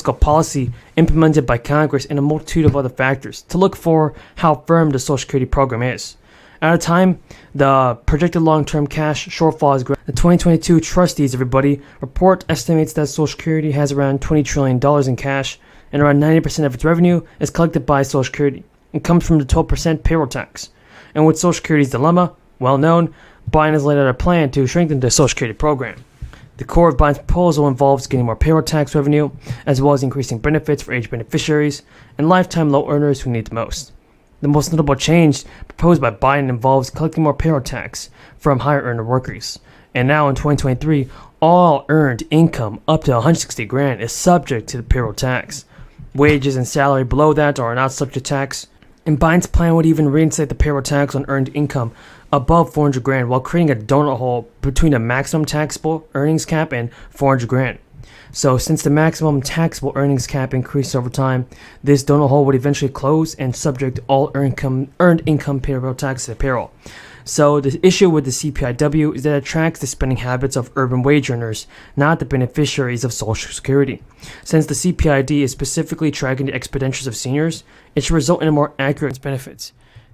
fiscal policy implemented by Congress and a multitude of other factors to look for how firm the Social Security program is. At a time, the projected long-term cash shortfall is great. The 2022 Trustees report estimates that Social Security has around $20 trillion in cash, and around 90% of its revenue is collected by Social Security. It comes from the 12% payroll tax. And with Social Security's dilemma, well known, Biden has laid out a plan to strengthen the Social Security program. The core of Biden's proposal involves getting more payroll tax revenue, as well as increasing benefits for age beneficiaries and lifetime low earners who need the most. The most notable change proposed by Biden involves collecting more payroll tax from higher earner workers. And now in 2023, all earned income up to $160,000 is subject to the payroll tax. Wages and salary below that are not subject to tax. And Biden's plan would even reinstate the payroll tax on earned income above $400,000 while creating a donut hole between the maximum taxable earnings cap and $400,000. So since the maximum taxable earnings cap increased over time, this donut hole would eventually close and subject all earned income payroll tax to the payroll. So the issue with the CPIW is that it tracks the spending habits of urban wage earners, not the beneficiaries of Social Security. Since the CPID is specifically tracking the expenditures of seniors, it should result in a more accurate benefits.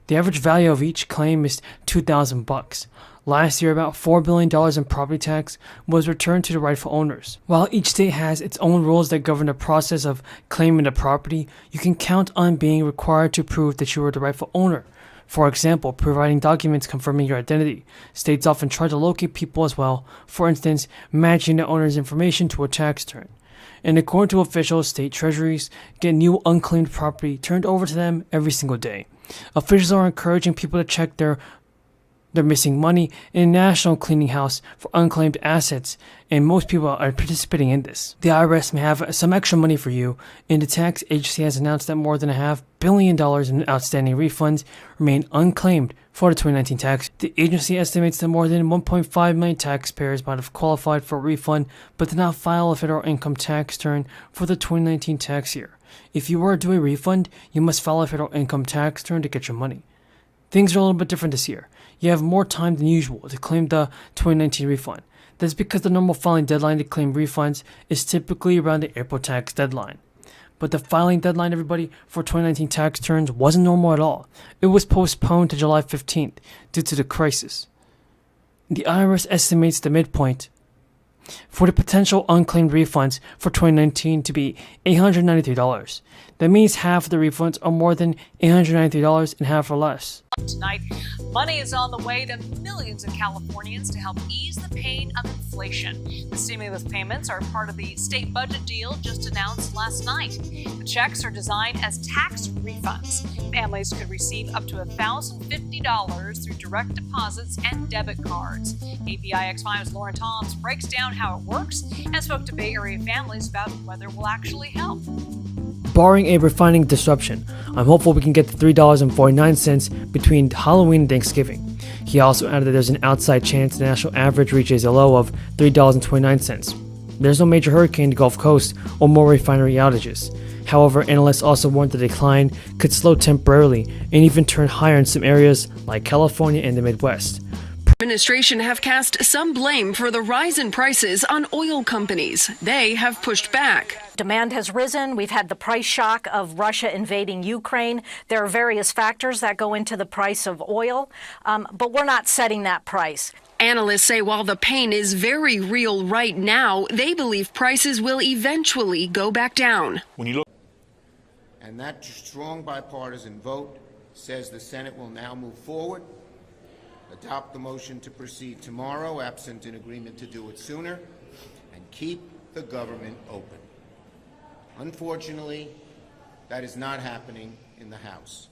The average value of each claim is $2,000. Last year, about $4 billion in property tax was returned to the rightful owners. While each state has its own rules that govern the process of claiming the property, you can count on being required to prove that you are the rightful owner. For example, providing documents confirming your identity. States often try to locate people as well, for instance, matching the owner's information to a tax return. And according to officials, state treasuries get new unclaimed property turned over to them every single day. Officials are encouraging people to check their missing money in a national cleaning house for unclaimed assets, and most people are participating in this. The IRS may have some extra money for you, and the tax agency has announced that more than $500 million in outstanding refunds remain unclaimed for the 2019 tax. The agency estimates that more than 1.5 million taxpayers might have qualified for a refund but did not file a federal income tax return for the 2019 tax year. If you were due a refund, you must file a federal income tax return to get your money. Things are a little bit different this year. You have more time than usual to claim the 2019 refund. That's because the normal filing deadline to claim refunds is typically around the April tax deadline. But the filing deadline, everybody, for 2019 tax returns wasn't normal at all. It was postponed to July 15th due to the crisis. The IRS estimates the midpoint for the potential unclaimed refunds for 2019 to be $893. That means half of the refunds are more than $893 and half are less. Tonight, money is on the way to millions of Californians to help ease the pain of inflation. The stimulus payments are part of the state budget deal just announced last night. The checks are designed as tax refunds. Families could receive up to $1,050 through direct deposits and debit cards. APIX5's Lauren Toms breaks down how it works and spoke to Bay Area families about whether it will actually help. Barring a refining disruption, I'm hopeful we can get to $3.49 between Halloween and Thanksgiving. He also added that there's an outside chance the national average reaches a low of $3.29. There's no major hurricane in the Gulf Coast or more refinery outages. However, analysts also warned the decline could slow temporarily and even turn higher in some areas like California and the Midwest. Administration have cast some blame for the rise in prices on oil companies. They have pushed back. Demand has risen. We've had the price shock of Russia invading Ukraine. There are various factors that go into the price of oil, but we're not setting that price. Analysts say while the pain is very real right now, they believe prices will eventually go back down. And that strong bipartisan vote says the Senate will now move forward, adopt the motion to proceed tomorrow, absent an agreement to do it sooner, and keep the government open. Unfortunately, that is not happening in the House.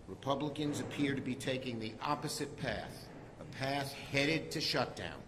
Republicans appear to be taking the opposite path, a path headed to shutdown.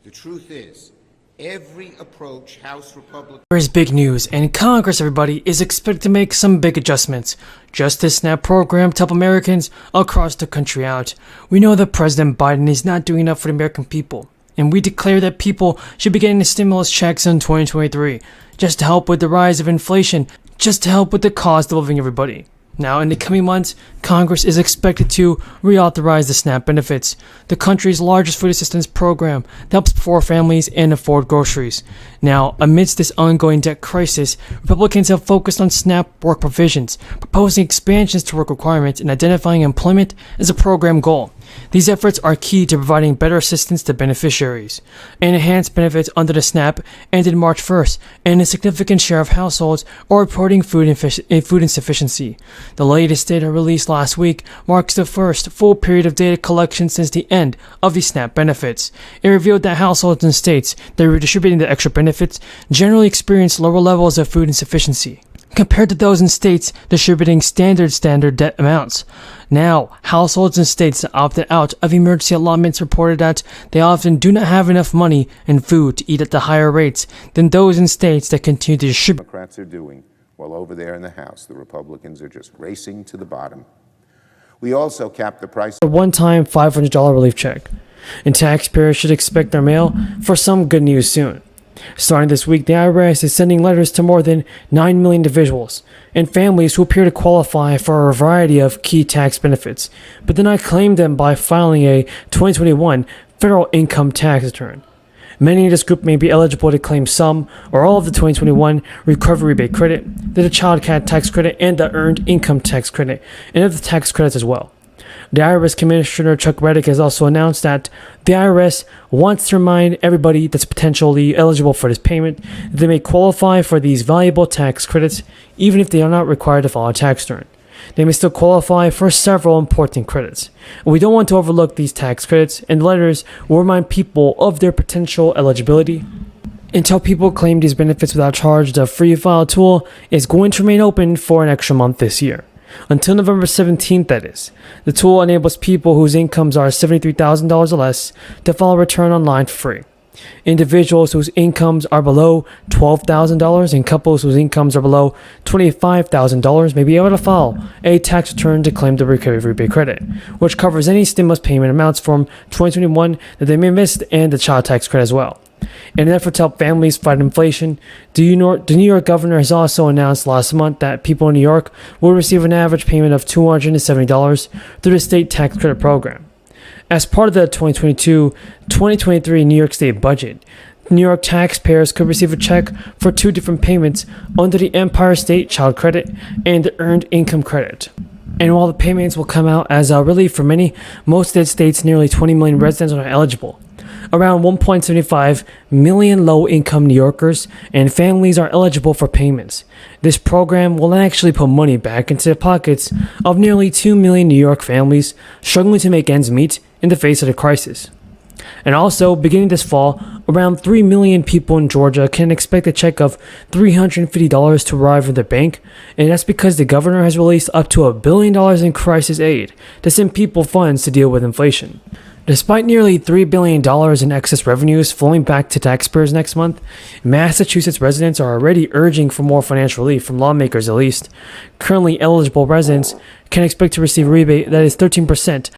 The truth is, every approach House Republicans... There is big news, and Congress, everybody, is expected to make some big adjustments. Justice SNAP program to help Americans across the country out. We know that President Biden is not doing enough for the American people, and we declare that people should be getting the stimulus checks in 2023, just to help with the rise of inflation, just to help with the cost of living, everybody. Now, in the coming months, Congress is expected to reauthorize the SNAP benefits, the country's largest food assistance program that helps poor families and afford groceries. Now, amidst this ongoing debt crisis, Republicans have focused on SNAP work provisions, proposing expansions to work requirements and identifying employment as a program goal. These efforts are key to providing better assistance to beneficiaries. Enhanced benefits under the SNAP ended March 1st, and a significant share of households are reporting food insufficiency. The latest data released last week marks the first full period of data collection since the end of the SNAP benefits. It revealed that households in states that were distributing the extra benefits generally experienced lower levels of food insufficiency compared to those in states distributing standard debt amounts. Now, households in states that opted out of emergency allotments reported that they often do not have enough money and food to eat at the higher rates than those in states that continue to distribute. Democrats are doing, while over there in the House, the Republicans are just racing to the bottom. We also capped the price. A one-time $500 relief check, and taxpayers should expect their mail for some good news soon. Starting this week, the IRS is sending letters to more than 9 million individuals and families who appear to qualify for a variety of key tax benefits, but did not claim them by filing a 2021 federal income tax return. Many in this group may be eligible to claim some or all of the 2021 recovery rebate credit, the child tax credit, and the earned income tax credit, and other tax credits as well. The IRS Commissioner Chuck Reddick has also announced that the IRS wants to remind everybody that's potentially eligible for this payment that they may qualify for these valuable tax credits even if they are not required to file a tax return. They may still qualify for several important credits. We don't want to overlook these tax credits, and the letters will remind people of their potential eligibility. Until people claim these benefits without charge, the free file tool is going to remain open for an extra month this year. Until November 17th, that is. The tool enables people whose incomes are $73,000 or less to file a return online for free. Individuals whose incomes are below $12,000 and couples whose incomes are below $25,000 may be able to file a tax return to claim the recovery rebate credit, which covers any stimulus payment amounts from 2021 that they may have missed and the child tax credit as well. In an effort to help families fight inflation, the New York governor has also announced last month that people in New York will receive an average payment of $270 through the state tax credit program. As part of the 2022-2023 New York State budget, New York taxpayers could receive a check for two different payments under the Empire State Child Credit and the Earned Income Credit. And while the payments will come out as a relief for many, most of the state's nearly 20 million residents are not eligible. Around 1.75 million low-income New Yorkers and families are eligible for payments. This program will actually put money back into the pockets of nearly 2 million New York families struggling to make ends meet in the face of the crisis. And also, beginning this fall, around 3 million people in Georgia can expect a check of $350 to arrive in their bank, and that's because the governor has released up to $1 billion in crisis aid to send people funds to deal with inflation. Despite nearly $3 billion in excess revenues flowing back to taxpayers next month, Massachusetts residents are already urging for more financial relief from lawmakers at least. Currently eligible residents can expect to receive a rebate that is 13%